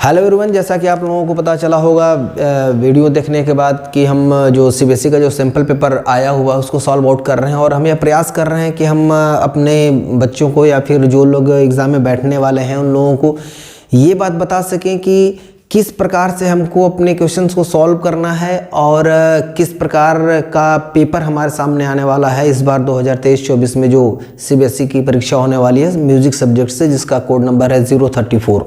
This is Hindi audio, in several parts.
हेलो एवरीवन, जैसा कि आप लोगों को पता चला होगा वीडियो देखने के बाद कि हम जो सीबीएसई का जो सैम्पल पेपर आया हुआ है उसको सॉल्व आउट कर रहे हैं और हम यह प्रयास कर रहे हैं कि हम अपने बच्चों को या फिर जो लोग एग्ज़ाम में बैठने वाले हैं उन लोगों को ये बात बता सकें कि किस प्रकार से हमको अपने क्वेश्चंस को सॉल्व करना है और किस प्रकार का पेपर हमारे सामने आने वाला है इस बार 2023-24 में जो सीबीएसई की परीक्षा होने वाली है म्यूज़िक सब्जेक्ट से, जिसका कोड नंबर है 034।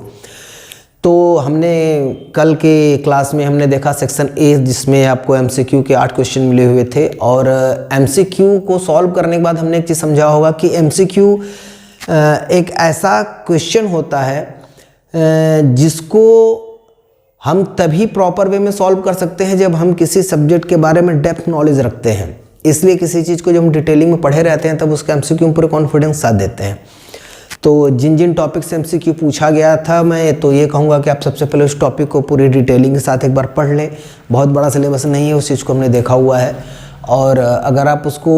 तो हमने कल के क्लास में हमने देखा सेक्शन ए, जिसमें आपको एमसीक्यू के 8 क्वेश्चन मिले हुए थे और एमसीक्यू को सॉल्व करने के बाद हमने एक चीज़ समझा होगा कि एमसीक्यू एक ऐसा क्वेश्चन होता है जिसको हम तभी प्रॉपर वे में सॉल्व कर सकते हैं जब हम किसी सब्जेक्ट के बारे में डेप्थ नॉलेज रखते हैं। इसलिए किसी चीज़ को जब हम डिटेलिंग में पढ़े रहते हैं तब उसका एमसीक्यू में पूरे कॉन्फिडेंस साथ देते हैं। तो जिन जिन टॉपिक से एमसीक्यू पूछा गया था, मैं तो ये कहूँगा कि आप सबसे पहले उस टॉपिक को पूरी डिटेलिंग के साथ एक बार पढ़ लें। बहुत बड़ा सिलेबस नहीं है, उस चीज़ को हमने देखा हुआ है और अगर आप उसको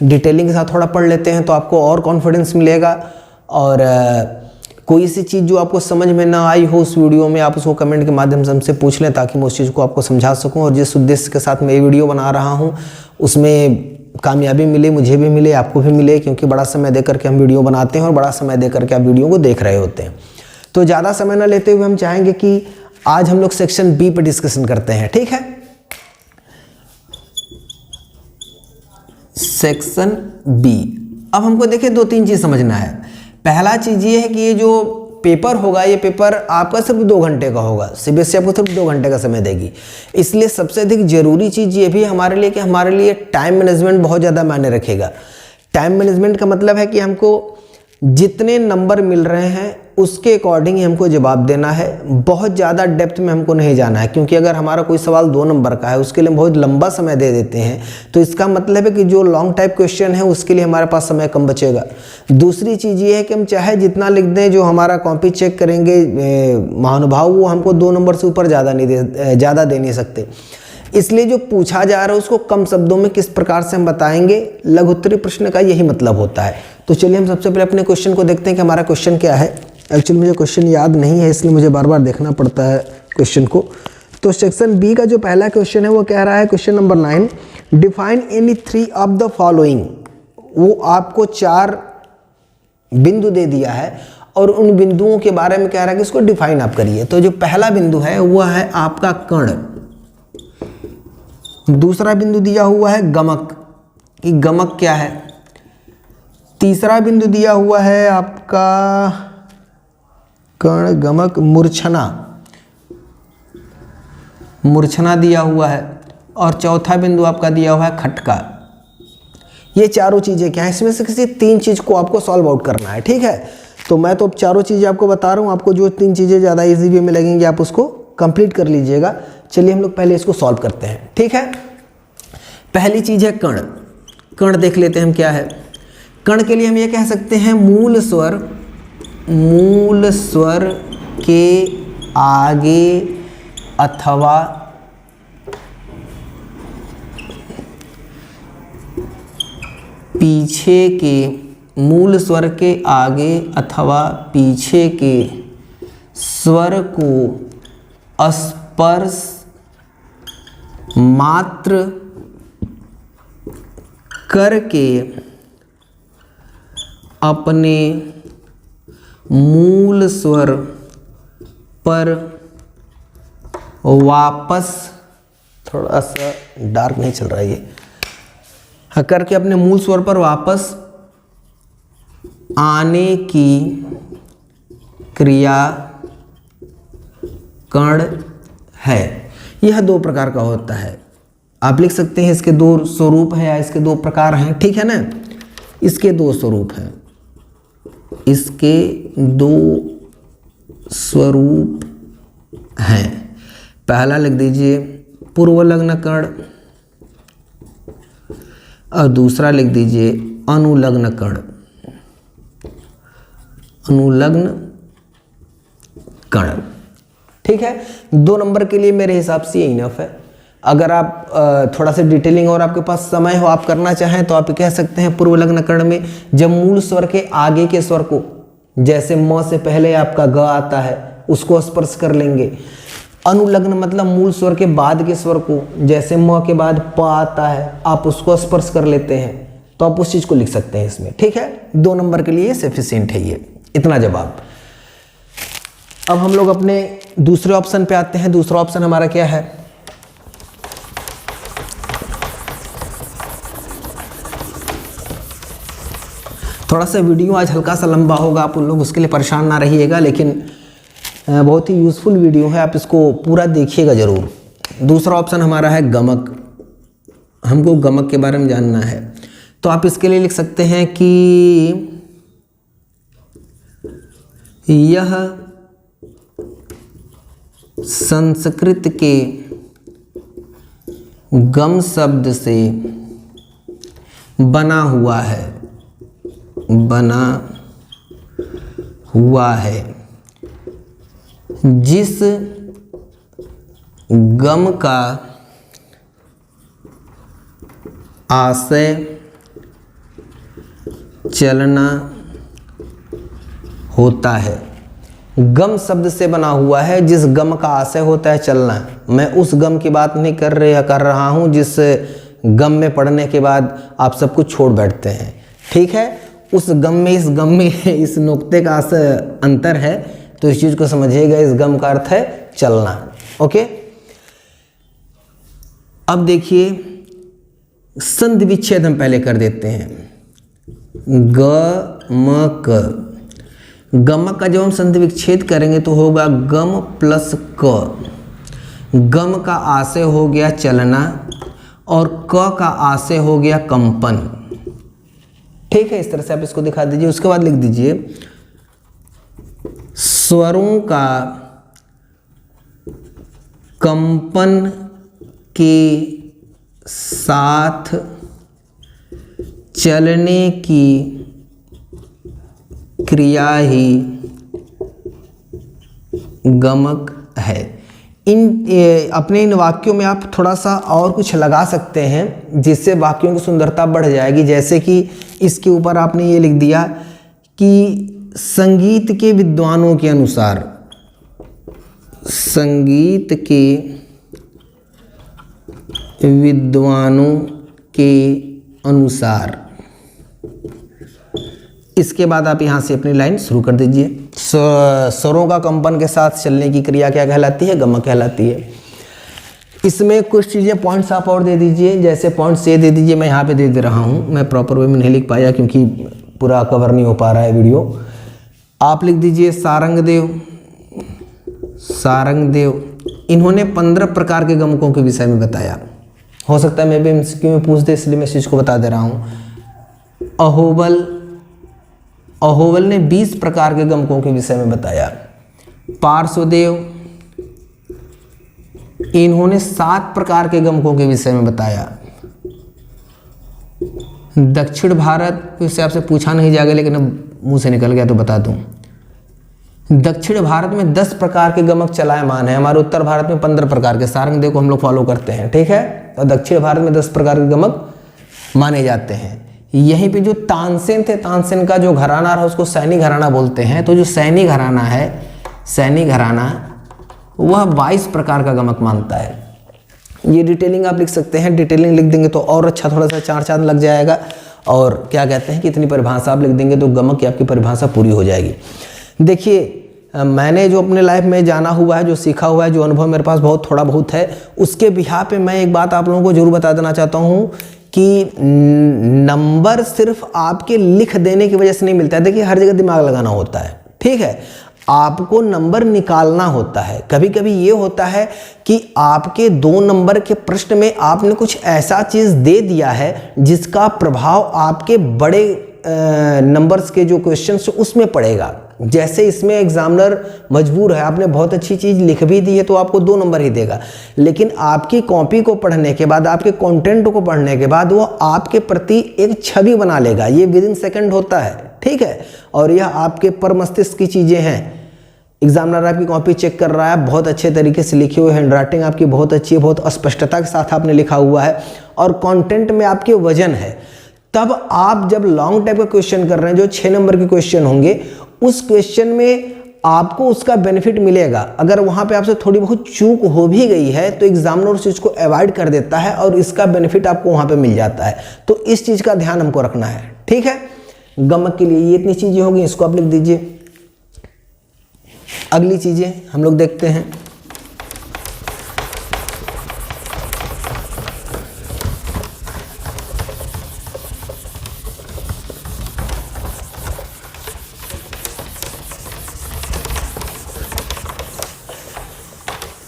डिटेलिंग के साथ थोड़ा पढ़ लेते हैं तो आपको और कॉन्फिडेंस मिलेगा। और कोई सी चीज़ जो आपको समझ में ना आई हो उस वीडियो में, आप उसको कमेंट के माध्यम से हमसे पूछ लें ताकि मैं उस चीज़ को आपको समझा सकूँ। और जिस उद्देश्य के साथ मैं ये वीडियो बना रहा हूँ उसमें कामयाबी मिले, मुझे भी मिले, आपको भी मिले, क्योंकि बड़ा समय दे करके हम वीडियो बनाते हैं और बड़ा समय दे करके आप वीडियो को देख रहे होते हैं। तो ज़्यादा समय ना लेते हुए हम चाहेंगे कि आज हम लोग सेक्शन बी पर डिस्कशन करते हैं, ठीक है। सेक्शन बी, अब हमको देखिए 2-3 चीज़ समझना है। पहला चीज़ ये है कि ये जो पेपर होगा, ये पेपर आपका सिर्फ 2 घंटे का होगा। सीबीएसई आपको सिर्फ 2 घंटे का समय देगी। इसलिए सबसे अधिक ज़रूरी चीज़ ये भी है हमारे लिए कि हमारे लिए टाइम मैनेजमेंट बहुत ज़्यादा मायने रखेगा। टाइम मैनेजमेंट का मतलब है कि हमको जितने नंबर मिल रहे हैं उसके अकॉर्डिंग ही हमको जवाब देना है। बहुत ज़्यादा डेप्थ में हमको नहीं जाना है, क्योंकि अगर हमारा कोई सवाल 2 नंबर का है उसके लिए हम बहुत लंबा समय दे देते हैं तो इसका मतलब है कि जो लॉन्ग टाइप क्वेश्चन है उसके लिए हमारे पास समय कम बचेगा। दूसरी चीज़ ये है कि हम चाहे जितना लिख दें, जो हमारा कॉपी चेक करेंगे महानुभाव वो हमको 2 नंबर से ऊपर ज़्यादा दे नहीं सकते। इसलिए जो पूछा जा रहा है उसको कम शब्दों में किस प्रकार से हम बताएंगे, लघुत्तरीय प्रश्न का यही मतलब होता है। तो चलिए हम सबसे पहले अपने क्वेश्चन को देखते हैं कि हमारा क्वेश्चन क्या है। एक्चुअली मुझे क्वेश्चन याद नहीं है, इसलिए मुझे बार बार देखना पड़ता है क्वेश्चन को। तो सेक्शन बी का जो पहला क्वेश्चन है वो कह रहा है, question number 9, define any 3 of the following. वो आपको 4 बिंदु दे दिया है और उन बिंदुओं के बारे में कह रहा है कि इसको डिफाइन आप करिए। तो जो पहला बिंदु है वो है आपका कण, दूसरा बिंदु दिया हुआ है गमक, कि गमक क्या है, तीसरा बिंदु दिया हुआ है आपका कण, गमक, मूर्छना, मूर्छना दिया हुआ है, और चौथा बिंदु आपका दिया हुआ है खटका। ये चारों चीज़ें क्या है, इसमें से किसी 3 चीज़ को आपको सॉल्व आउट करना है, ठीक है। तो मैं तो अब चारों चीज़ें आपको बता रहा हूँ, आपको जो 3 चीज़ें ज़्यादा इजी वे में लगेंगी आप उसको कंप्लीट कर लीजिएगा। चलिए हम लोग पहले इसको सॉल्व करते हैं, ठीक है। पहली चीज़ है कण। कण देख लेते हैं हम क्या है। कण के लिए हम ये कह सकते हैं मूल स्वर के आगे अथवा पीछे के, मूल स्वर के आगे अथवा पीछे के स्वर को स्पर्श मात्र करके अपने मूल स्वर पर वापस, थोड़ा सा डार्क नहीं चल रहा है ये, करके अपने मूल स्वर पर वापस आने की क्रिया कण है। यह 2 प्रकार का होता है। आप लिख सकते हैं इसके 2 स्वरूप हैं या इसके 2 प्रकार हैं, ठीक है ना। इसके 2 स्वरूप हैं, इसके 2 स्वरूप हैं। पहला लिख दीजिए पूर्वलग्न कण और दूसरा लिख दीजिए अनुलग्न कण, अनुलग्न कण, ठीक है। 2 नंबर के लिए मेरे हिसाब से ये इनफ है। अगर आप थोड़ा सा डिटेलिंग और आपके पास समय हो, आप करना चाहें तो आप कह सकते हैं पूर्व लग्न कर्ण में जब मूल स्वर के आगे के स्वर को, जैसे म से पहले आपका ग आता है उसको स्पर्श कर लेंगे। अनुलग्न मतलब मूल स्वर के बाद के स्वर को, जैसे म के बाद प आता है, आप उसको स्पर्श कर लेते हैं तो आप उस चीज़ को लिख सकते हैं इसमें। ठीक है, 2 नंबर के लिए सफिशिएंट है ये, इतना जवाब। अब हम लोग अपने दूसरे ऑप्शन पे आते हैं। दूसरा ऑप्शन हमारा क्या है? थोड़ा सा वीडियो आज हल्का सा लंबा होगा, आप उन लोग उसके लिए परेशान ना रहिएगा, लेकिन बहुत ही यूज़फुल वीडियो है, आप इसको पूरा देखिएगा ज़रूर। दूसरा ऑप्शन हमारा है गमक। हमको गमक के बारे में जानना है, तो आप इसके लिए लिख सकते हैं कि यह संस्कृत के गम शब्द से बना हुआ है, बना हुआ है, जिस गम का आशय चलना होता है। गम शब्द से बना हुआ है, जिस गम का आशय होता है चलना। मैं उस गम की बात नहीं कर रहा हूँ जिस गम में पढ़ने के बाद आप सब कुछ छोड़ बैठते हैं। ठीक है, उस गम में इस गम में इस नुक्ते का अंतर है, तो इस चीज़ को समझिएगा। इस गम का अर्थ है चलना। ओके, अब देखिए संधि विच्छेद हम पहले कर देते हैं। गमक, गमक का जब हम संधि विच्छेद करेंगे तो होगा गम प्लस क। गम का आशय हो गया चलना और क का आशय हो गया कंपन। ठीक है, इस तरह से आप इसको दिखा दीजिए। उसके बाद लिख दीजिए स्वरों का कंपन के साथ चलने की क्रिया ही गमक है। अपने इन वाक्यों में आप थोड़ा सा और कुछ लगा सकते हैं, जिससे वाक्यों की सुंदरता बढ़ जाएगी। जैसे कि इसके ऊपर आपने ये लिख दिया कि संगीत के विद्वानों के अनुसार, संगीत के विद्वानों के अनुसार। इसके बाद आप यहाँ से अपनी लाइन शुरू कर दीजिए। स्वरों का कंपन के साथ चलने की क्रिया क्या कहलाती है? गमक कहलाती है। इसमें कुछ चीज़ें पॉइंट्स आप और दे दीजिए, जैसे पॉइंट्स ये दे दीजिए, मैं यहाँ पे दे रहा हूँ। मैं प्रॉपर वे में नहीं लिख पाया क्योंकि पूरा कवर नहीं हो पा रहा है वीडियो। आप लिख दीजिए सारंगदेव। सारंगदेव इन्होंने 15 प्रकार के गमकों के विषय में बताया। हो सकता है मैं भी एमसीक्यू में पूछ दे, इसलिए मैं इस चीज़ को बता दे रहा हूँ। अहोबल, अहोबल ने 20 प्रकार के गमकों के विषय में बताया। पार्श्वदेव, इन्होंने 7 प्रकार के गमकों के विषय में बताया। दक्षिण भारत, इससे आपसे पूछा नहीं जाएगा लेकिन अब मुंह से निकल गया तो बता दूं। दक्षिण भारत में 10 प्रकार के गमक चलायमान है। हमारे उत्तर भारत में 15 प्रकार के। सारंगदेव को हम लोग फॉलो करते हैं। ठीक है, तो दक्षिण भारत में 10 प्रकार के गमक माने जाते हैं। यहीं पे जो तानसेन थे, तानसेन का जो घराना रहा उसको सैनी घराना बोलते हैं। तो जो सैनी घराना है, सैनी घराना, वह 22 प्रकार का गमक मानता है। ये डिटेलिंग आप लिख सकते हैं। डिटेलिंग लिख देंगे तो और अच्छा, थोड़ा सा चार चांद लग जाएगा। और क्या कहते हैं कि इतनी परिभाषा आप लिख देंगे तो गमक की आपकी परिभाषा पूरी हो जाएगी। देखिए, मैंने जो अपने लाइफ में जाना हुआ है, जो सीखा हुआ है, जो अनुभव मेरे पास बहुत थोड़ा बहुत है, उसके बिहार पे मैं एक बात आप लोगों को जरूर बता देना चाहता हूँ कि नंबर सिर्फ आपके लिख देने की वजह से नहीं मिलता है। देखिए, हर जगह दिमाग लगाना होता है। ठीक है, आपको नंबर निकालना होता है। कभी कभी ये होता है कि आपके 2 नंबर के प्रश्न में आपने कुछ ऐसा चीज़ दे दिया है जिसका प्रभाव आपके बड़े नंबर्स के जो क्वेश्चंस उसमें पड़ेगा। जैसे इसमें एग्जामिनर मजबूर है, आपने बहुत अच्छी चीज़ लिख भी दी है तो आपको 2 नंबर ही देगा, लेकिन आपकी कॉपी को पढ़ने के बाद, आपके कंटेंट को पढ़ने के बाद वो आपके प्रति एक छवि बना लेगा। ये विदिन सेकंड होता है। ठीक है, और यह आपके पर मस्तिष्क की चीज़ें हैं। एग्जामिनर आपकी कॉपी चेक कर रहा है, बहुत अच्छे तरीके से लिखी हुई, हैंड राइटिंग आपकी बहुत अच्छी है, बहुत स्पष्टता के साथ आपने लिखा हुआ है और कंटेंट में आपके वजन है। तब आप जब लॉन्ग टाइप का क्वेश्चन कर रहे हैं, जो 6 नंबर के क्वेश्चन होंगे, उस क्वेश्चन में आपको उसका बेनिफिट मिलेगा। अगर वहाँ पे आपसे थोड़ी बहुत चूक हो भी गई है तो एग्जामिनर उस चीज़ को अवॉइड कर देता है और इसका बेनिफिट आपको वहाँ पे मिल जाता है। तो इस चीज़ का ध्यान हमको रखना है, ठीक है। गमक के लिए ये इतनी चीज़ें होगी, इसको आप लिख दीजिए। अगली चीज़ें हम लोग देखते हैं।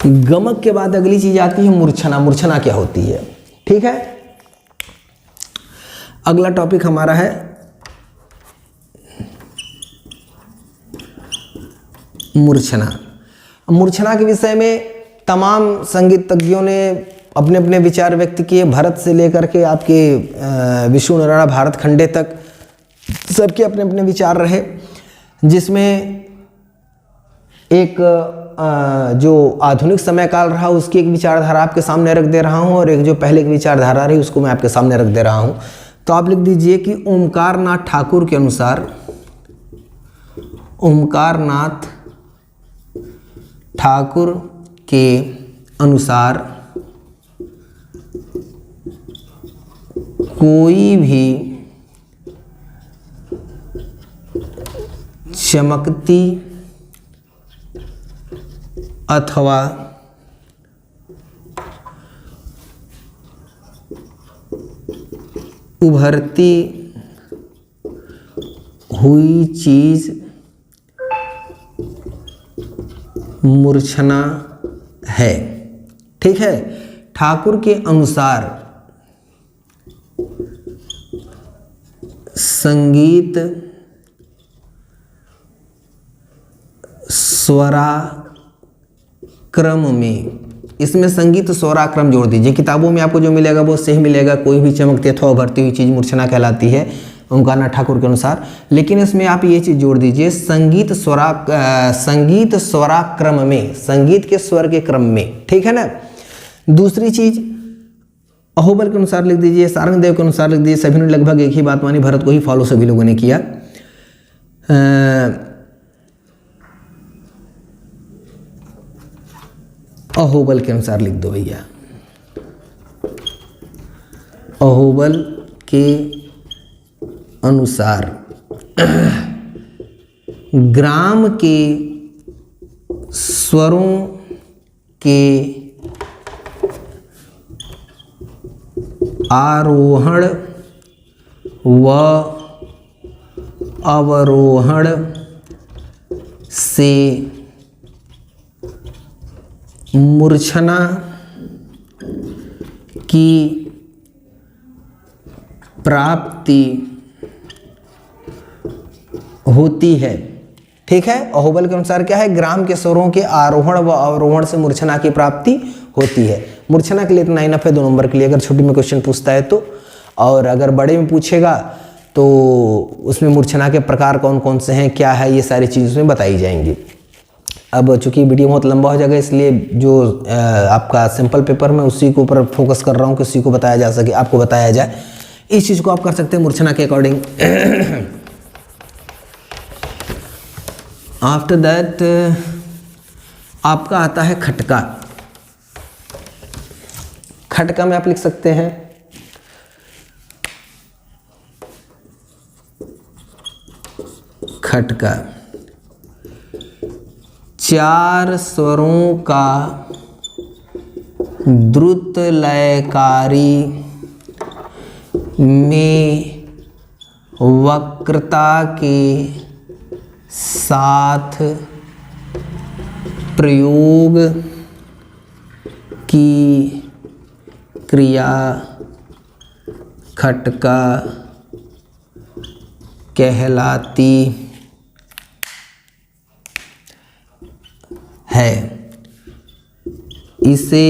गमक के बाद अगली चीज आती है मूर्छना। मूर्छना क्या होती है, ठीक है। अगला टॉपिक हमारा है मूर्छना। मूर्छना के विषय में तमाम संगीतज्ञों ने अपने अपने विचार व्यक्त किए। भरत से लेकर के आपके विष्णु नारायण भारत खंडे तक सबके अपने अपने विचार रहे, जिसमें एक जो आधुनिक समय काल रहा उसकी एक विचारधारा आपके सामने रख दे रहा हूं और एक जो पहले की विचारधारा रही उसको मैं आपके सामने रख दे रहा हूं। तो आप लिख दीजिए कि ओमकार नाथ ठाकुर के अनुसार, ओमकार नाथ ठाकुर के अनुसार कोई भी चमकती अथवा उभरती हुई चीज मूर्छना है, ठीक है। ठाकुर के अनुसार संगीत स्वराक्रम में, इसमें संगीत स्वराक्रम जोड़ दीजिए। किताबों में आपको जो मिलेगा वो सही मिलेगा। कोई भी चमकती अथवा उभरती हुई चीज़ मूर्छना कहलाती है ओमकार नाथ ठाकुर के अनुसार। लेकिन इसमें आप ये चीज़ जोड़ दीजिए संगीत स्वराक्रम में, संगीत के स्वर के क्रम में, ठीक है ना। दूसरी चीज़ अहोबल के अनुसार लिख दीजिए, सारंगदेव के अनुसार लिख दीजिए। सभी ने लगभग एक ही बात मानी, भरत को ही फॉलो सभी लोगों ने किया। अहोबल के अनुसार लिख दो भैया। अहोबल के अनुसार ग्राम के स्वरों के आरोहण व अवरोहण से मूर्छना की प्राप्ति होती है, ठीक है। अहोबल के अनुसार क्या है, ग्राम के स्वरों के आरोहण व अवरोहण से मूर्छना की प्राप्ति होती है। मूर्छना के लिए इतना इनफ है 2 नंबर के लिए, अगर छोटी में क्वेश्चन पूछता है तो। और अगर बड़े में पूछेगा तो उसमें मूर्छना के प्रकार कौन कौन से हैं, क्या है, ये सारी चीज़ उसमें बताई जाएंगी। अब चूंकि वीडियो बहुत लंबा हो जाएगा इसलिए जो आपका सिंपल पेपर में उसी के ऊपर फोकस कर रहा हूँ कि उसी को बताया जा सके, आपको बताया जाए। इस चीज़ को आप कर सकते हैं मूर्छना के अकॉर्डिंग। आफ्टर दैट आपका आता है खटका। खटका में आप लिख सकते हैं खटका 4 स्वरों का द्रुत लयकारी में वक्रता के साथ प्रयोग की क्रिया खटका कहलाती है। इसे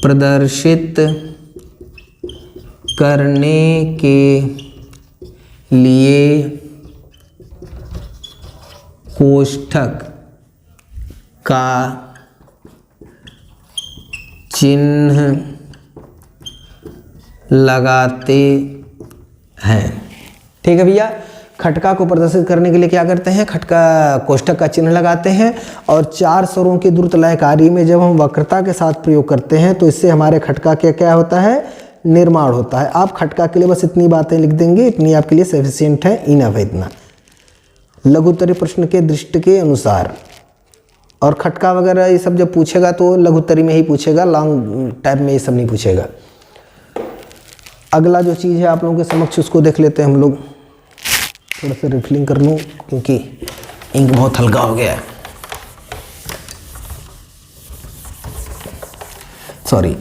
प्रदर्शित करने के लिए कोष्ठक का चिन्ह लगाते हैं, ठीक है भैया। खटका को प्रदर्शित करने के लिए क्या करते हैं, खटका कोष्ठक का चिन्ह लगाते हैं और 4 स्वरों की द्रुत लयकारी में जब हम वक्रता के साथ प्रयोग करते हैं तो इससे हमारे खटका क्या क्या होता है, निर्माण होता है। आप खटका के लिए बस इतनी बातें लिख देंगे, इतनी आपके लिए सफिशिएंट है, इनफ है इतना, लघुत्तरी प्रश्न के दृष्टि के अनुसार। और खटका वगैरह ये सब जब पूछेगा तो लघुत्तरी में ही पूछेगा, लॉन्ग टाइप में ये सब नहीं पूछेगा। अगला जो चीज़ है आप लोगों के समक्ष उसको देख लेते हैं हम लोग। थोड़ा सा रिफिलिंग कर लूँ क्योंकि इंक बहुत हल्का हो गया है, सॉरी।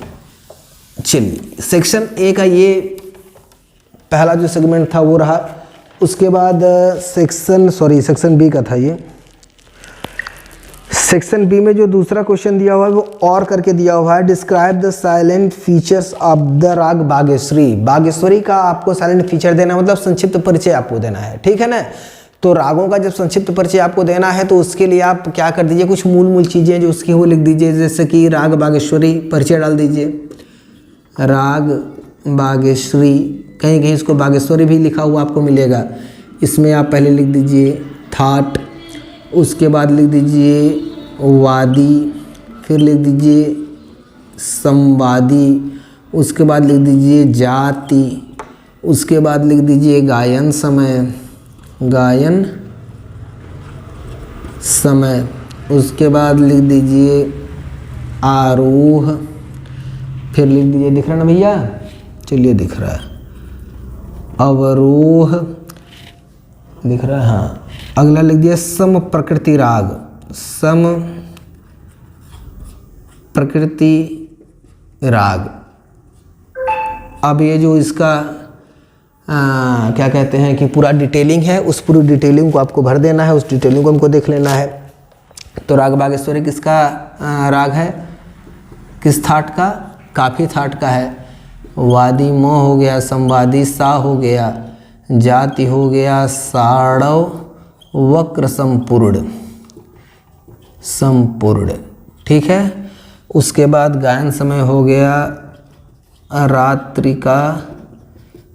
चलिए सेक्शन ए का ये पहला जो सेगमेंट था वो रहा। उसके बाद सेक्शन बी का था ये। सेक्शन बी में जो दूसरा क्वेश्चन दिया हुआ है वो और करके दिया हुआ है, describe the salient features of the राग बागेश्वरी। बागेश्वरी का आपको साइलेंट फीचर देना मतलब संक्षिप्त परिचय आपको देना है, ठीक है ना। तो रागों का जब संक्षिप्त परिचय आपको देना है तो उसके लिए आप क्या कर दीजिए, कुछ मूल चीज़ें जो उसकी वो लिख दीजिए। जैसे कि राग बागेश्वरी परिचय डाल दीजिए, राग बागेश्वरी, कहीं कहीं इसको बागेश्वरी भी लिखा हुआ आपको मिलेगा। इसमें आप पहले लिख दीजिए थाट, उसके बाद लिख दीजिए वादी, फिर लिख दीजिए संवादी, उसके बाद लिख दीजिए जाति, उसके बाद लिख दीजिए गायन समय, उसके बाद लिख दीजिए आरोह, फिर लिख दीजिए, दिख रहा है ना भैया, चलिए दिख रहा है, अवरोह दिख रहा है, हाँ। अगला लिख दिया सम प्रकृति राग, सम प्रकृति राग। अब ये जो इसका क्या कहते हैं कि पूरा डिटेलिंग है, उस पूरी डिटेलिंग को आपको भर देना है, उस डिटेलिंग को हमको देख लेना है। तो राग बागेश्वरी किसका राग है, किस थाट का, काफी थाट का है। वादी म हो गया, संवादी सा हो गया, जाति हो गया साड़व, वक्र संपूर्ण, ठीक है। उसके बाद गायन समय हो गया रात्रि का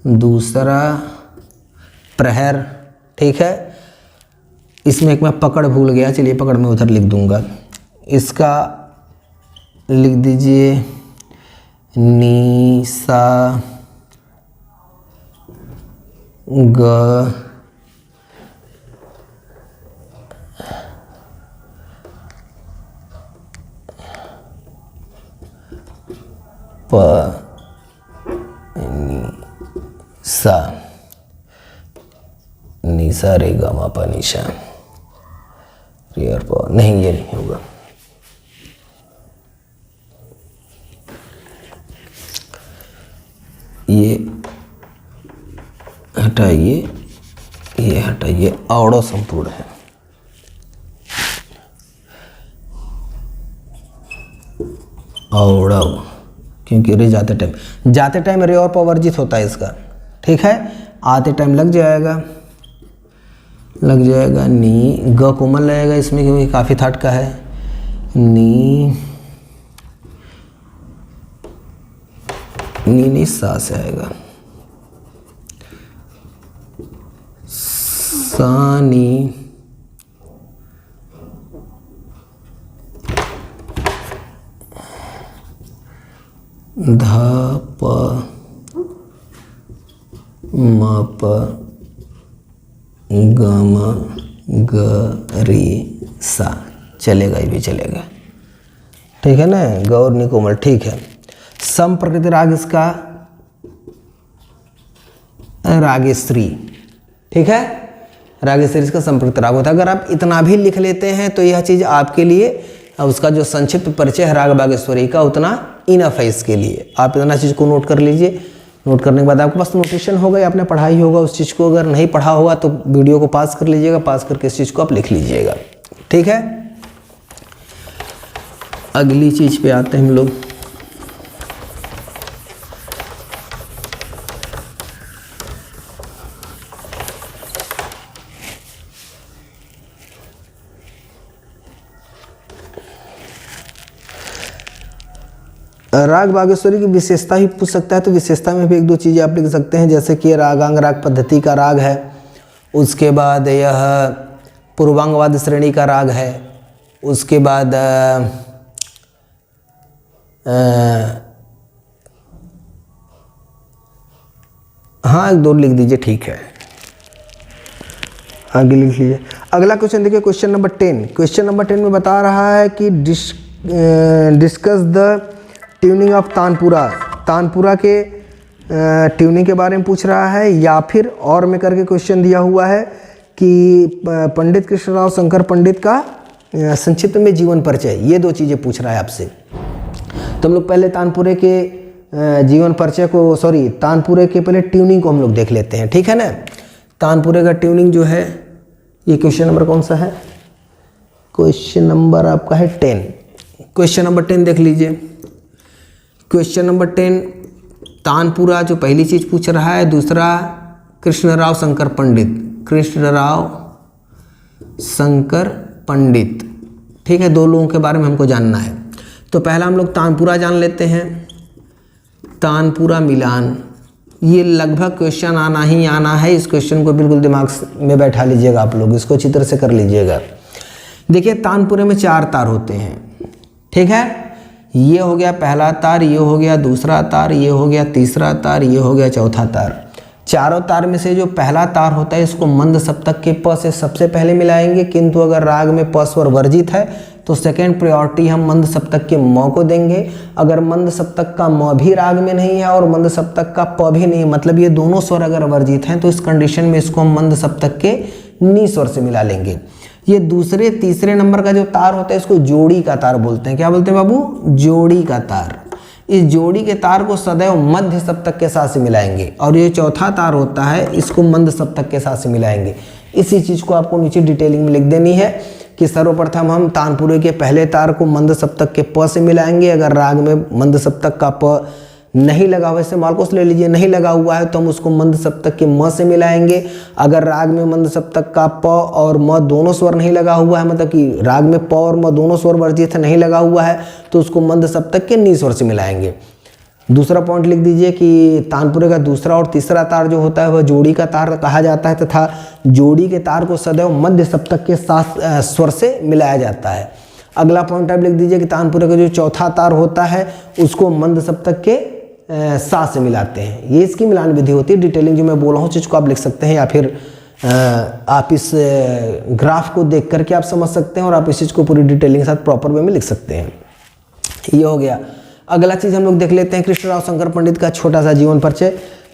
दूसरा प्रहर, ठीक है। इसमें एक मैं पकड़ भूल गया, चलिए पकड़ मैं उधर लिख दूंगा। इसका लिख दीजिए निसा ग प सा, निसा रे गा मा पा निशा रे और प, नहीं ये नहीं होगा। ये हटाइए, ये हटाइए, औड़ो संपूर्ण है। औड़व, क्योंकि रे जाते टाइम रे और पवर्जित होता है इसका, ठीक है। आते टाइम लग जाएगा नी, ग कोमल लगेगा इसमें क्योंकि काफी थाट का है। नी नहीं सा से आएगा, सानी धा प म प ग म ग रे सा, चलेगा, ये भी चलेगा, ठीक है ना। गौर निकोमल, ठीक है। सम प्रकृति राग इसका रागेश्वरी, ठीक है। रागेश्वरी इसका सम प्रकृति राग होता है। अगर आप इतना भी लिख लेते हैं तो यह चीज़ आपके लिए, उसका जो संक्षिप्त परिचय है राग बागेश्वरी का, उतना इनफ है इसके लिए। आप इतना चीज़ को नोट कर लीजिए। नोट करने के बाद आपके पास नोटेशन होगा, आपने पढ़ा ही होगा उस चीज़ को। अगर नहीं पढ़ा होगा तो वीडियो को पास कर लीजिएगा, पास करके इस चीज़ को आप लिख लीजिएगा, ठीक है। अगली चीज़ पे आते हैं हम लोग। राग बागेश्वरी की विशेषता ही पूछ सकता है, तो विशेषता में भी एक दो चीज़ें आप लिख सकते हैं। जैसे कि रागांग राग पद्धति का राग है उसके बाद यह पूर्वांगवाद श्रेणी का राग है। उसके बाद हाँ एक दो लिख दीजिए, ठीक है, आगे लिख लीजिए। अगला क्वेश्चन देखिए, क्वेश्चन नंबर 10। क्वेश्चन नंबर 10 में बता रहा है कि discuss the tuning of tanpura. Tanpura के ट्यूनिंग के बारे में पूछ रहा है, या फिर और में करके क्वेश्चन दिया हुआ है कि पंडित कृष्णराव शंकर पंडित का संक्षिप्त में जीवन परिचय। ये दो चीज़ें पूछ रहा है आपसे। तो हम लोग पहले तानपुरे के जीवन परिचय को, सॉरी तानपुरे के पहले ट्यूनिंग को हम लोग देख लेते हैं, ठीक है ना। तानपुरे का ट्यूनिंग जो है, ये क्वेश्चन नंबर कौन सा है? क्वेश्चन नंबर आपका है 10। क्वेश्चन नंबर 10 देख लीजिए। क्वेश्चन नंबर 10 तानपुरा जो पहली चीज़ पूछ रहा है, दूसरा कृष्णराव शंकर पंडित, कृष्णराव शंकर पंडित, ठीक है। दो लोगों के बारे में हमको जानना है। तो पहला हम लोग तानपुरा जान लेते हैं। तानपुरा मिलान, ये लगभग क्वेश्चन आना ही आना है। इस क्वेश्चन को बिल्कुल दिमाग में बैठा लीजिएगा आप लोग, इसको अच्छी तरह से कर लीजिएगा। देखिए तानपुरे में 4 तार होते हैं, ठीक है। ये हो गया पहला तार, ये हो गया दूसरा तार, ये हो गया तीसरा तार, ये हो गया चौथा तार। चारों तार में से जो पहला तार होता है इसको मंद सप्तक के प से सबसे पहले मिलाएंगे, किंतु अगर राग में प स्वर वर्जित है तो सेकेंड प्रायोरिटी हम मंद सप्तक के म को देंगे। अगर मंद सप्तक का म भी राग में नहीं है और मंद सप्तक का प भी नहीं, मतलब ये दोनों स्वर अगर वर्जित हैं, तो इस कंडीशन में इसको हम मंद सप्तक के नी स्वर से मिला लेंगे। ये दूसरे तीसरे नंबर का जो तार होता है इसको जोड़ी का तार बोलते हैं। क्या बोलते हैं बाबू? जोड़ी का तार। इस जोड़ी के तार को सदैव मध्य सप्तक के साथ से मिलाएंगे। और ये चौथा तार होता है, इसको मंद सप्तक के साथ से मिलाएंगे। इसी चीज़ को आपको नीचे डिटेलिंग में लिख देनी है कि सर्वप्रथम हम तानपुरे के पहले तार को मंद सप्तक के प से मिलाएंगे। अगर राग में मंद सप्तक का प नहीं लगा हुआ, जैसे मार्कोस ले लीजिए, नहीं लगा हुआ है तो हम उसको मंद सप्तक के म से मिलाएंगे। अगर राग में मंद सप्तक का प और म दोनों स्वर नहीं लगा हुआ है, मतलब कि राग में प और म दोनों स्वर वर्जित है, नहीं लगा हुआ है, तो उसको मंद सप्तक के नी स्वर से मिलाएंगे। दूसरा पॉइंट लिख दीजिए कि तानपुरे का दूसरा और तीसरा तार जो होता है वह जोड़ी का तार कहा जाता है, तथा जोड़ी के तार को सदैव मध्य सप्तक के साथ स्वर से मिलाया जाता है। अगला पॉइंट आप लिख दीजिए कि तानपुरे का जो चौथा तार होता है उसको मंद सप्तक के सा से मिलाते हैं। ये इसकी मिलान विधि होती है। डिटेलिंग जो मैं बोल रहा हूँ चीज़ को आप लिख सकते हैं, या फिर आप इस ग्राफ को देख करके आप समझ सकते हैं और आप इस चीज़ को पूरी डिटेलिंग के साथ प्रॉपर वे में लिख सकते हैं। ये हो गया। अगला चीज़ हम लोग देख लेते हैं कृष्णराव शंकर पंडित का छोटा सा जीवन परिचय।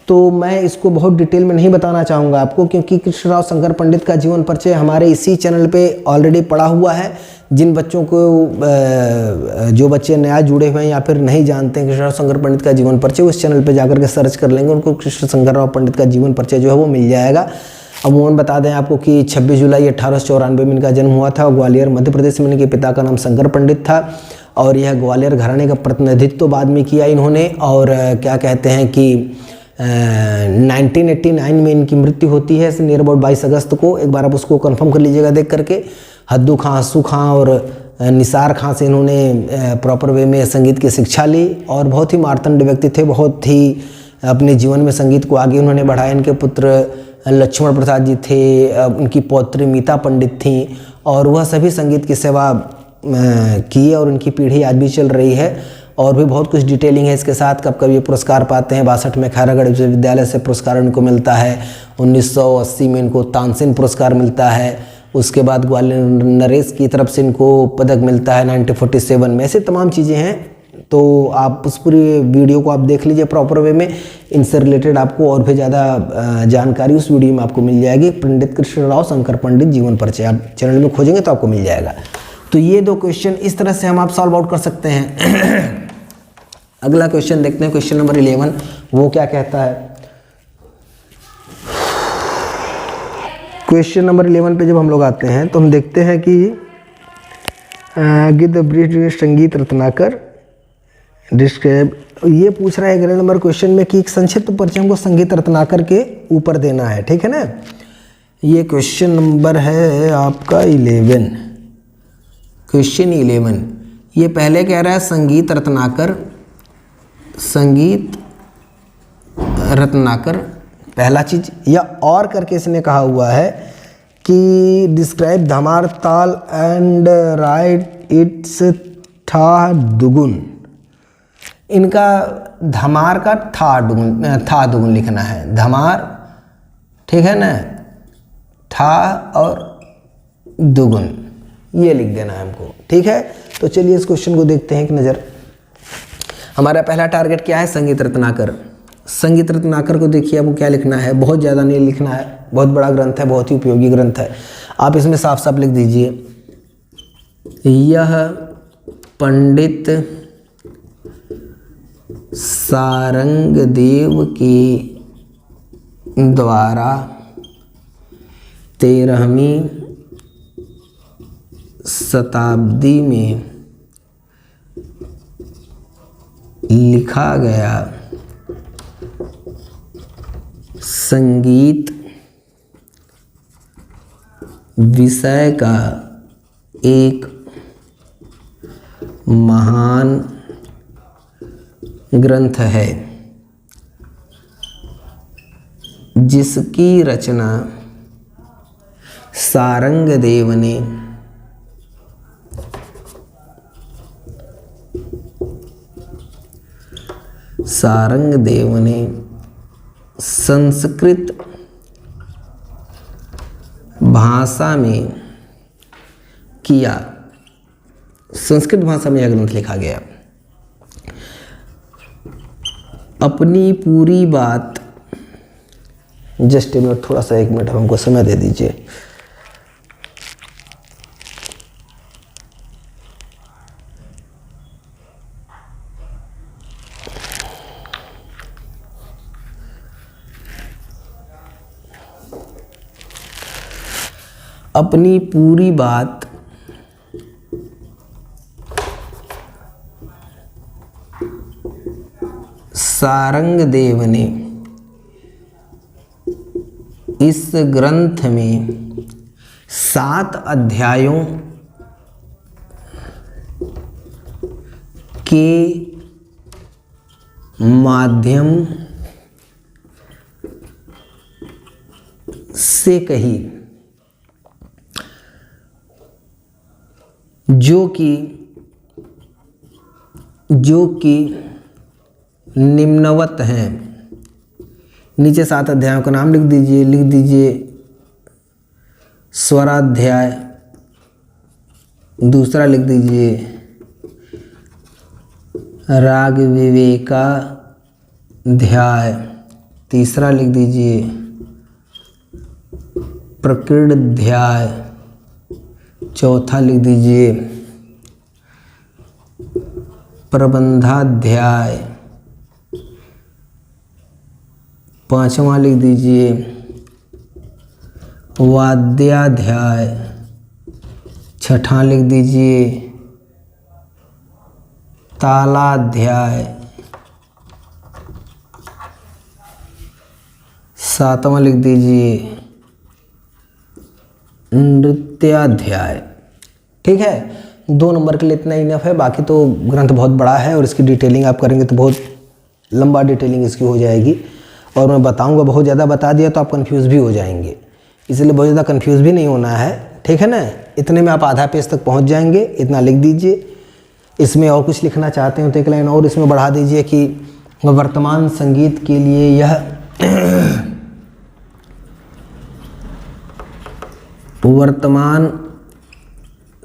तो मैं इसको बहुत डिटेल में नहीं बताना चाहूँगा आपको, क्योंकि कृष्णराव शंकर पंडित का जीवन परिचय हमारे इसी चैनल पे ऑलरेडी पड़ा हुआ है। जिन बच्चों को जो बच्चे नया जुड़े हुए हैं या फिर नहीं जानते हैं कृष्णराव शंकर पंडित का जीवन परिचय, उस चैनल पे जाकर के सर्च कर लेंगे, उनको कृष्ण शंकरराव पंडित का जीवन परिचय जो है वो मिल जाएगा। अमूमन बता दें आपको कि 26 जुलाई 1894 में इनका जन्म हुआ था और ग्वालियर मध्य प्रदेश में। इनके पिता का नाम शंकर पंडित था और यह ग्वालियर घराने का प्रतिनिधित्व बाद में किया इन्होंने। और क्या कहते हैं कि 1989 में इनकी मृत्यु होती है, नियर अबाउट 22 अगस्त को। एक बार आप उसको कंफर्म कर लीजिएगा देख करके। हद्दू खां, हस्सू खां और निसार खां से इन्होंने प्रॉपर वे में संगीत की शिक्षा ली और बहुत ही मार्तंड व्यक्ति थे। बहुत ही अपने जीवन में संगीत को आगे उन्होंने बढ़ाया। इनके पुत्र लक्ष्मण प्रसाद जी थे, उनकी पौत्री मीता पंडित थी और वह सभी संगीत की सेवा किए और उनकी पीढ़ी आज भी चल रही है। और भी बहुत कुछ डिटेलिंग है इसके साथ। कब कब ये पुरस्कार पाते हैं। 62 में खैरागढ़ विश्वविद्यालय से पुरस्कार इनको मिलता है। 1980 में इनको तानसेन पुरस्कार मिलता है। उसके बाद ग्वालियर नरेश की तरफ से इनको पदक मिलता है 1947 में। ऐसे तमाम चीज़ें हैं। तो आप उस पूरी वीडियो को आप देख लीजिए प्रॉपर वे में। इनसे रिलेटेड आपको और भी ज़्यादा जानकारी उस वीडियो में आपको मिल जाएगी। पंडित कृष्णराव शंकर पंडित जीवन परिचय आप चैनल में खोजेंगे तो आपको मिल जाएगा। तो ये दो क्वेश्चन इस तरह से हम आप सॉल्व आउट कर सकते हैं। अगला क्वेश्चन देखते हैं, क्वेश्चन नंबर 11। वो क्या कहता है? क्वेश्चन नंबर 11 पे जब हम लोग आते हैं तो हम देखते हैं कि गिद्ध ब्रिटिश संगीत रत्नाकर डिस्क्राइब, ये पूछ रहा है 11 नंबर क्वेश्चन में कि एक संक्षिप्त परिचय हमको संगीत रत्नाकर के ऊपर देना है, ठीक है ना। ये क्वेश्चन नंबर है आपका 11, क्वेश्चन 11। ये पहले कह रहा है संगीत रत्नाकर, संगीत रत्नाकर पहला चीज़, या और करके इसने कहा हुआ है कि डिस्क्राइब धमार ताल एंड राइट इट्स था दुगुन। इनका धमार का था दुगुन लिखना है, धमार, ठीक है ना, था और दुगुन ये लिख देना है हमको, ठीक है। तो चलिए इस क्वेश्चन को देखते हैं एक नज़र। हमारा पहला टारगेट क्या है, संगीत रत्नाकर। संगीत रत्नाकर को देखिए आपको क्या लिखना है, बहुत ज़्यादा नहीं लिखना है, बहुत बड़ा ग्रंथ है, बहुत ही उपयोगी ग्रंथ है। आप इसमें साफ साफ लिख दीजिए, यह पंडित सारंगदेव के द्वारा 13वीं शताब्दी में लिखा गया संगीत विषय का एक महान ग्रंथ है, जिसकी रचना सारंगदेव ने संस्कृत भाषा में किया। संस्कृत भाषा में यह ग्रंथ लिखा गया। अपनी पूरी बात, जस्ट एक मिनट, थोड़ा सा 1 मिनट हमको समय दे दीजिए। अपनी पूरी बात सारंगदेव ने इस ग्रंथ में 7 अध्यायों के माध्यम से कही, जो कि निम्नवत हैं। नीचे 7 अध्यायों का नाम लिख दीजिए। स्वराध्याय, दूसरा लिख दीजिए राग विवेकाध्याय, तीसरा लिख दीजिए प्रकृताध्याय, चौथा लिख दीजिए प्रबंधाध्याय, पांचवा लिख दीजिए वाद्याध्याय, छठा लिख दीजिए तालाध्याय, सातवां लिख दीजिए नृत्याध्याय। ठीक है, 2 नंबर के लिए इतना इनफ है। बाकी तो ग्रंथ बहुत बड़ा है और इसकी डिटेलिंग आप करेंगे तो बहुत लंबा डिटेलिंग इसकी हो जाएगी, और मैं बताऊंगा, बहुत ज़्यादा बता दिया तो आप कंफ्यूज भी हो जाएंगे, इसलिए बहुत ज़्यादा कंफ्यूज भी नहीं होना है। ठीक है ना, इतने में आप आधा पेज तक पहुंच जाएंगे। इतना लिख दीजिए। इसमें और कुछ लिखना चाहते हो तो एक लाइन और इसमें बढ़ा दीजिए कि वर्तमान संगीत के लिए यह वर्तमान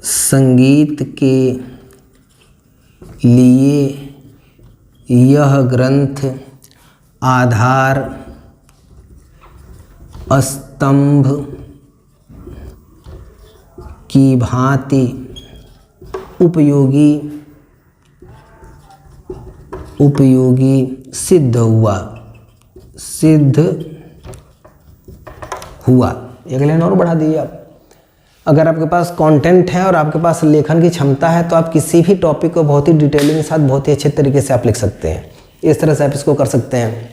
संगीत के लिए यह ग्रंथ आधार स्तंभ की भांति उपयोगी सिद्ध हुआ। एक लाइन और बढ़ा दीजिए आप। अगर आपके पास कंटेंट है और आपके पास लेखन की क्षमता है तो आप किसी भी टॉपिक को बहुत ही डिटेलिंग के साथ बहुत ही अच्छे तरीके से आप लिख सकते हैं। इस तरह से आप इसको कर सकते हैं।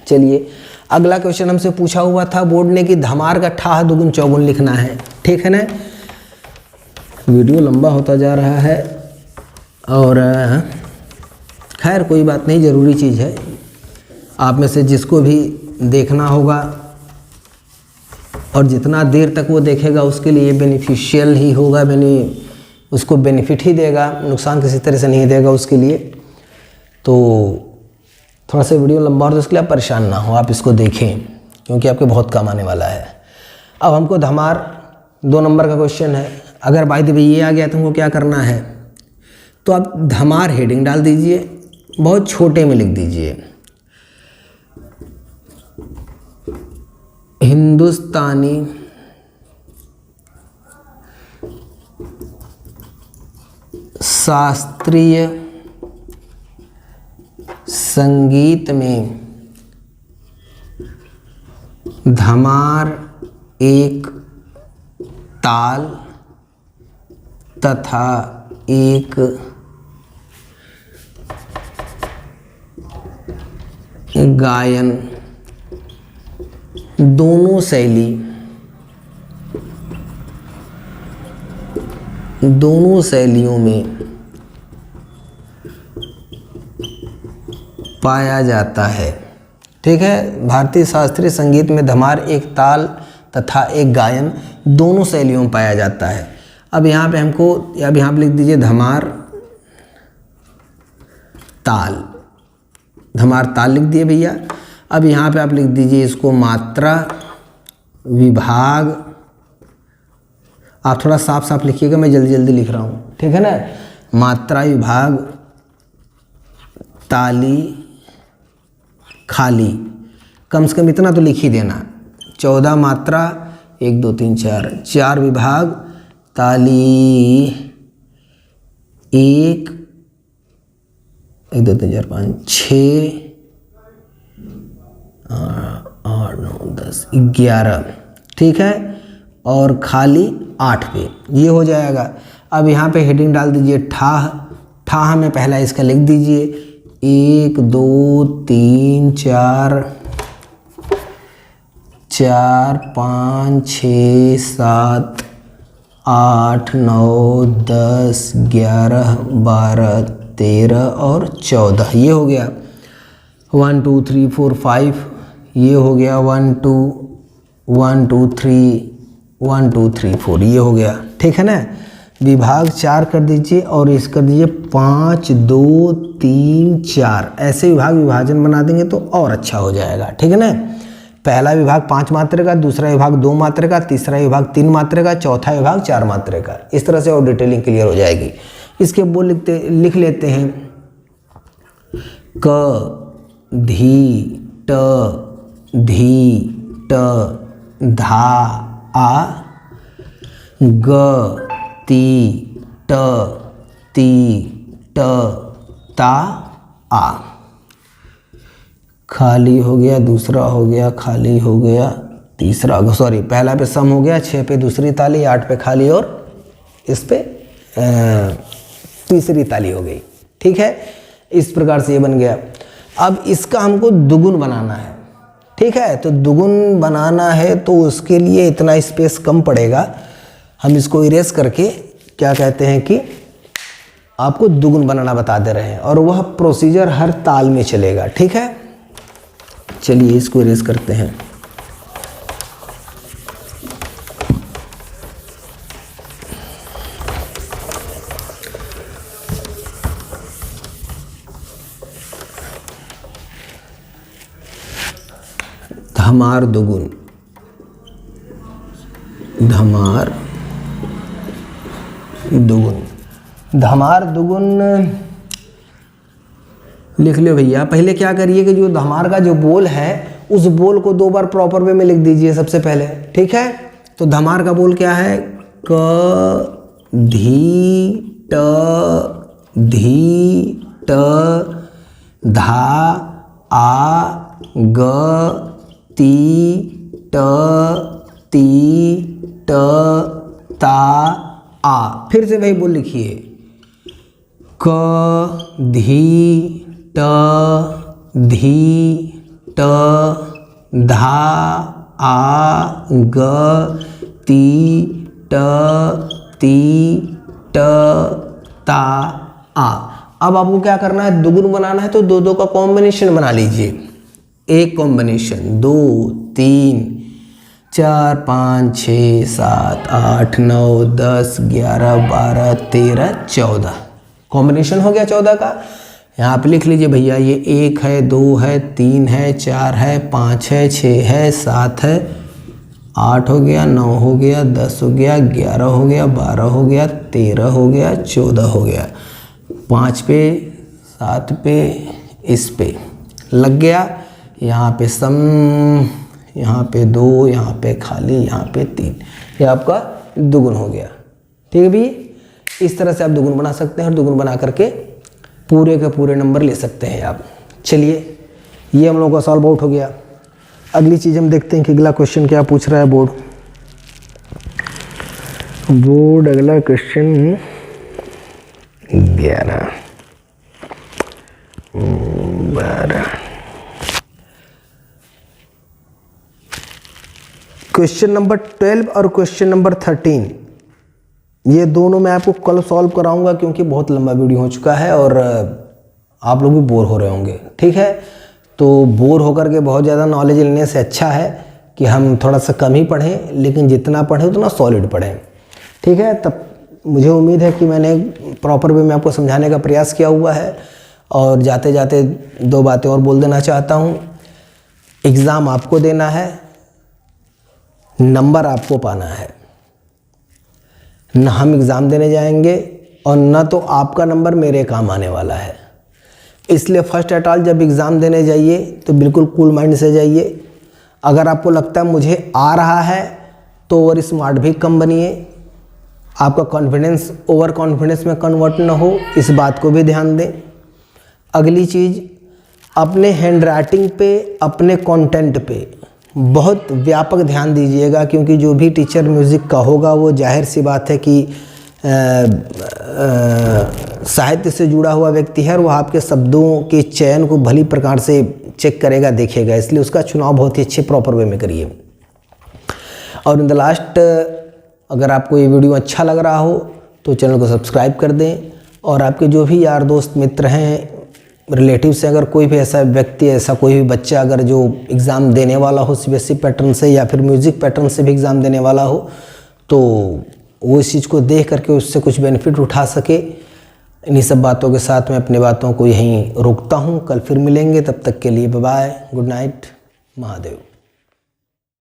चलिए, अगला क्वेश्चन हमसे पूछा हुआ था बोर्ड ने कि धमार का ठाह दुगुन चौगुन लिखना है। ठीक है ना, वीडियो लंबा होता जा रहा है और खैर कोई बात नहीं, ज़रूरी चीज़ है। आप में से जिसको भी देखना होगा, और जितना देर तक वो देखेगा उसके लिए बेनिफिशियल ही होगा, उसको बेनिफिट ही देगा, नुकसान किसी तरह से नहीं देगा उसके लिए। तो थोड़ा सा वीडियो लंबा हो तो इसके लिए आप परेशान ना हो, आप इसको देखें क्योंकि आपके बहुत काम आने वाला है। अब हमको धमार 2 नंबर का क्वेश्चन है। अगर बाय द वे ये आ गया तो हमको क्या करना है, तो आप धमार हेडिंग डाल दीजिए, बहुत छोटे में लिख दीजिए हिंदुस्तानी शास्त्रीय संगीत में धमार एक ताल तथा एक गायन, दोनों शैलियों में पाया जाता है। ठीक है, भारतीय शास्त्रीय संगीत में धमार एक ताल तथा एक गायन, दोनों शैलियों में पाया जाता है। अब यहाँ पे हमको, अब यहाँ पे लिख दीजिए धमार ताल, धमार ताल लिख दिए भैया। अब यहाँ पे आप लिख दीजिए इसको मात्रा विभाग, आप थोड़ा साफ साफ लिखिएगा, मैं जल्दी जल्दी लिख रहा हूँ, ठीक है ना। मात्रा विभाग ताली खाली, कम से कम इतना तो लिख ही देना। 14 मात्रा, 1 2 3 4, 4 विभाग ताली 1 2 3 4 5 6 8 9 10 11, ठीक है, और खाली 8 पे, ये हो जाएगा। अब यहाँ पे हेडिंग डाल दीजिए ठाह, ठाह में पहला इसका लिख दीजिए 1 2 3 4 5 6 7 8 9 10 11 12 13 और 14, ये हो गया। 1 2 3 4 5, ये हो गया 1 2 3 1 2 3 4, ये हो गया, ठीक है ना। विभाग 4 कर दीजिए और इस कर दीजिए 5 2 3 4, ऐसे विभाग विभाजन बना देंगे तो और अच्छा हो जाएगा, ठीक है ना। पहला विभाग 5 मात्रा का, दूसरा विभाग 2 मात्रा का, तीसरा विभाग 3 मात्रा का, चौथा विभाग 4 मात्रा का, इस तरह से और डिटेलिंग क्लियर हो जाएगी। इसके बोल लिख लेते हैं क धी ट धा आ, ग ती ट ता आ। खाली हो गया, दूसरा हो गया, खाली हो गया, तीसरा, सॉरी पहला पे सम हो गया, 6 पे दूसरी ताली, 8 पे खाली और इस पे तीसरी ताली हो गई, ठीक है। इस प्रकार से ये बन गया। अब इसका हमको दुगुन बनाना है, ठीक है। तो दुगुन बनाना है तो उसके लिए इतना स्पेस कम पड़ेगा, हम इसको इरेज करके क्या कहते हैं कि आपको दुगुन बनाना बता दे रहे हैं, और वह प्रोसीजर हर ताल में चलेगा, ठीक है। चलिए इसको इरेज करते हैं। धमार दुगुन, धमार दुगुन, धमार दुगुन लिख लो भैया। पहले क्या करिए कि जो धमार का जो बोल है उस बोल को 2 बार प्रॉपर वे में लिख दीजिए सबसे पहले, ठीक है। तो धमार का बोल क्या है, क धी ट धा आ ग ती ट ता आ। फिर से वही बोल लिखिए, क धी ट धा आ ग ती ट ता आ। अब आपको क्या करना है, दुगुन बनाना है तो 2 2 का कॉम्बिनेशन बना लीजिए। एक कॉम्बिनेशन 2 3 4 5 6 7 8 9 10 11 12 13 14 कॉम्बिनेशन हो गया 14 का। यहाँ पे लिख लीजिए भैया, ये 1 है, 2 है, 3 है, 4 है, 5 है, 6 है, 7 है, 8 हो गया, 9 हो गया, 10 हो गया, 11 हो गया, 12 हो गया, 13 हो गया, 14 हो गया। 5 पे 7 पे इस पे लग गया। यहाँ पे सम, यहाँ पे 2, यहाँ पे खाली, यहाँ पे 3, ये आपका दुगुन हो गया। ठीक है भैया, इस तरह से आप दुगुन बना सकते हैं और दुगुन बना करके पूरे के पूरे नंबर ले सकते हैं आप। चलिए, ये हम लोगों का सॉल्व आउट हो गया। अगली चीज़ हम देखते हैं कि अगला क्वेश्चन क्या पूछ रहा है बोर्ड। अगला क्वेश्चन 11 12 क्वेश्चन नंबर 12 और क्वेश्चन नंबर 13, ये दोनों मैं आपको कल सॉल्व कराऊंगा क्योंकि बहुत लंबा वीडियो हो चुका है और आप लोग भी बोर हो रहे होंगे। ठीक है, तो बोर होकर के बहुत ज़्यादा नॉलेज लेने से अच्छा है कि हम थोड़ा सा कम ही पढ़ें, लेकिन जितना पढ़ें उतना सॉलिड पढ़ें। ठीक है, तब मुझे उम्मीद है कि मैंने प्रॉपर वे में आपको समझाने का प्रयास किया हुआ है। और जाते जाते 2 बातें और बोल देना चाहता हूँ। एग्ज़ाम आपको देना है, नंबर आपको पाना है। न हम एग्ज़ाम देने जाएंगे और न तो आपका नंबर मेरे काम आने वाला है। इसलिए फर्स्ट एट ऑल जब एग्ज़ाम देने जाइए तो बिल्कुल कूल माइंड से जाइए। अगर आपको लगता है मुझे आ रहा है तो ओवर स्मार्ट भी कम बनिए। आपका कॉन्फिडेंस ओवर कॉन्फिडेंस में कन्वर्ट ना हो, इस बात को भी ध्यान दें। अगली चीज़, अपने हैंड राइटिंग पे, अपने कंटेंट पे बहुत व्यापक ध्यान दीजिएगा, क्योंकि जो भी टीचर म्यूज़िक का होगा वो जाहिर सी बात है कि साहित्य से जुड़ा हुआ व्यक्ति है और वह आपके शब्दों के चयन को भली प्रकार से चेक करेगा, देखेगा। इसलिए उसका चुनाव बहुत ही अच्छे प्रॉपर वे में करिए। और इन द लास्ट, अगर आपको ये वीडियो अच्छा लग रहा हो तो चैनल को सब्सक्राइब कर दें। और आपके जो भी यार दोस्त मित्र हैं, रिलेटिव से, अगर कोई भी ऐसा व्यक्ति, ऐसा कोई भी बच्चा अगर जो एग्ज़ाम देने वाला हो सीबीएसई पैटर्न से या फिर म्यूज़िक पैटर्न से भी एग्ज़ाम देने वाला हो, तो वो इस चीज़ को देख करके उससे कुछ बेनिफिट उठा सके। इन्हीं सब बातों के साथ मैं अपनी बातों को यहीं रोकता हूँ। कल फिर मिलेंगे, तब तक के लिए bye bye, good night, Mahadev.